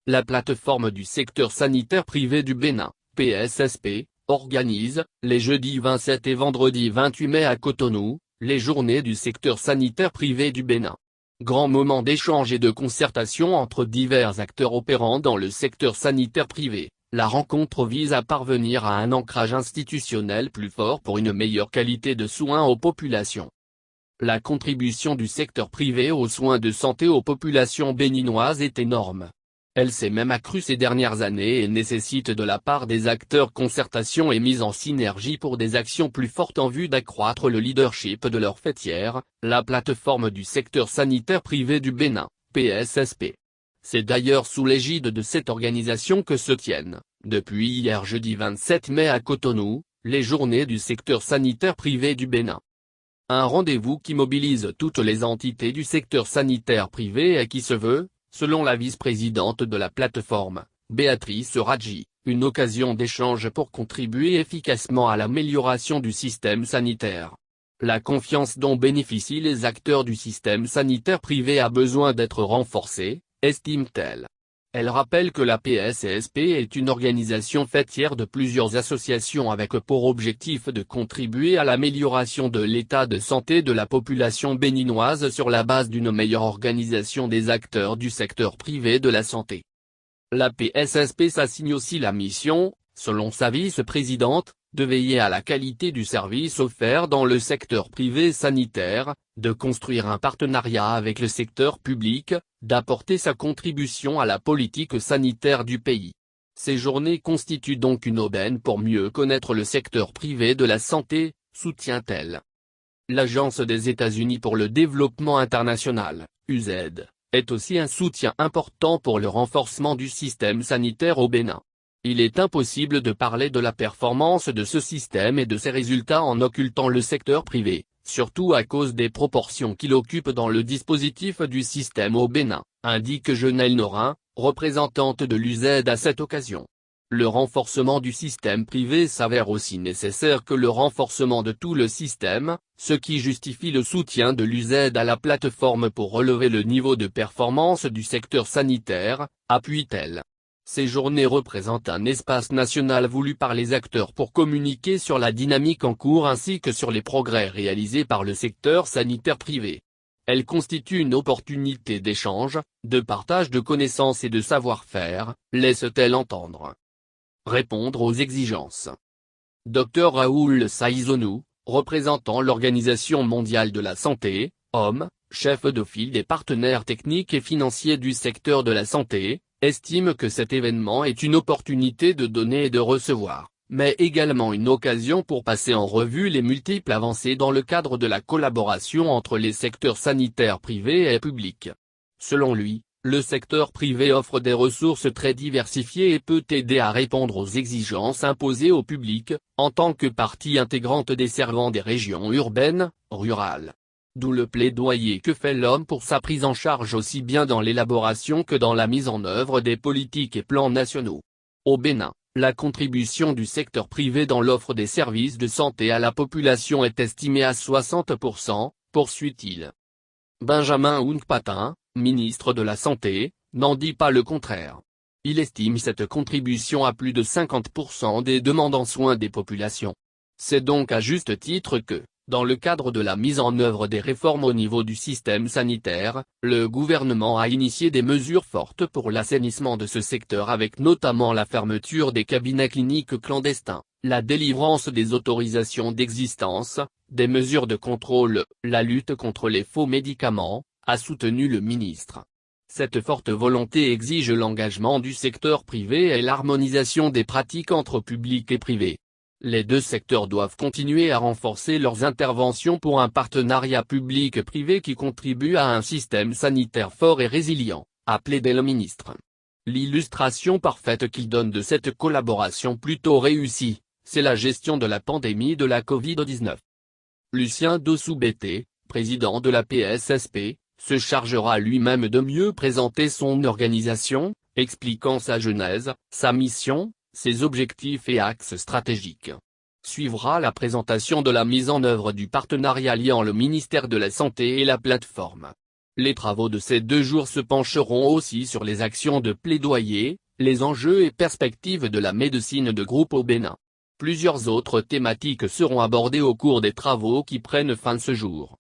La plateforme du secteur sanitaire privé du Bénin, PSSP, organise, les jeudis 27 et vendredi 28 mai à Cotonou, les journées du secteur sanitaire privé du Bénin. Grand moment d'échange et de concertation entre divers acteurs opérant dans le secteur sanitaire privé, la rencontre vise à parvenir à un ancrage institutionnel plus fort pour une meilleure qualité de soins aux populations. La contribution du secteur privé aux soins de santé aux populations béninoises est énorme. Elle s'est même accrue ces dernières années et nécessite de la part des acteurs concertation et mise en synergie pour des actions plus fortes en vue d'accroître le leadership de leur fêtière, la plateforme du secteur sanitaire privé du Bénin, PSSP. C'est d'ailleurs sous l'égide de cette organisation que se tiennent, depuis hier jeudi 27 mai à Cotonou, les journées du secteur sanitaire privé du Bénin. Un rendez-vous qui mobilise toutes les entités du secteur sanitaire privé et qui se veut, selon la vice-présidente de la plateforme, Béatrice Radji, une occasion d'échange pour contribuer efficacement à l'amélioration du système sanitaire. La confiance dont bénéficient les acteurs du système sanitaire privé a besoin d'être renforcée, estime-t-elle. Elle rappelle que la PSSP est une organisation fêtière de plusieurs associations avec pour objectif de contribuer à l'amélioration de l'état de santé de la population béninoise sur la base d'une meilleure organisation des acteurs du secteur privé de la santé. La PSSP s'assigne aussi la mission, selon sa vice-présidente, de veiller à la qualité du service offert dans le secteur privé sanitaire, de construire un partenariat avec le secteur public, d'apporter sa contribution à la politique sanitaire du pays. Ces journées constituent donc une aubaine pour mieux connaître le secteur privé de la santé, soutient-elle. L'Agence des États-Unis pour le développement international, USAID, est aussi un soutien important pour le renforcement du système sanitaire au Bénin. Il est impossible de parler de la performance de ce système et de ses résultats en occultant le secteur privé, surtout à cause des proportions qu'il occupe dans le dispositif du système au Bénin, indique Genelle Norin, représentante de l'USAID à cette occasion. Le renforcement du système privé s'avère aussi nécessaire que le renforcement de tout le système, ce qui justifie le soutien de l'USAID à la plateforme pour relever le niveau de performance du secteur sanitaire, appuie-t-elle. Ces journées représentent un espace national voulu par les acteurs pour communiquer sur la dynamique en cours ainsi que sur les progrès réalisés par le secteur sanitaire privé. Elles constituent une opportunité d'échange, de partage de connaissances et de savoir-faire, laisse-t-elle entendre. Répondre aux exigences. Dr Raoul Saïzonou, représentant l'Organisation mondiale de la santé, OMS, chef de file des partenaires techniques et financiers du secteur de la santé, estime que cet événement est une opportunité de donner et de recevoir, mais également une occasion pour passer en revue les multiples avancées dans le cadre de la collaboration entre les secteurs sanitaires privés et publics. Selon lui, le secteur privé offre des ressources très diversifiées et peut aider à répondre aux exigences imposées au public, en tant que partie intégrante desservant des régions urbaines, rurales. D'où le plaidoyer que fait l'homme pour sa prise en charge aussi bien dans l'élaboration que dans la mise en œuvre des politiques et plans nationaux. Au Bénin, la contribution du secteur privé dans l'offre des services de santé à la population est estimée à 60%, poursuit-il. Benjamin Hunkpatin, ministre de la Santé, n'en dit pas le contraire. Il estime cette contribution à plus de 50% des demandes en soins des populations. C'est donc à juste titre que, dans le cadre de la mise en œuvre des réformes au niveau du système sanitaire, le gouvernement a initié des mesures fortes pour l'assainissement de ce secteur avec notamment la fermeture des cabinets cliniques clandestins, la délivrance des autorisations d'existence, des mesures de contrôle, la lutte contre les faux médicaments, a soutenu le ministre. Cette forte volonté exige l'engagement du secteur privé et l'harmonisation des pratiques entre public et privé. Les deux secteurs doivent continuer à renforcer leurs interventions pour un partenariat public-privé qui contribue à un système sanitaire fort et résilient, a plaidé le ministre. L'illustration parfaite qu'il donne de cette collaboration plutôt réussie, c'est la gestion de la pandémie de la Covid-19. Lucien Dossou-Bété, président de la PSSP, se chargera lui-même de mieux présenter son organisation, expliquant sa genèse, sa mission, ses objectifs et axes stratégiques. Suivra la présentation de la mise en œuvre du partenariat liant le ministère de la Santé et la plateforme. Les travaux de ces 2 jours se pencheront aussi sur les actions de plaidoyer, les enjeux et perspectives de la médecine de groupe au Bénin. Plusieurs autres thématiques seront abordées au cours des travaux qui prennent fin ce jour.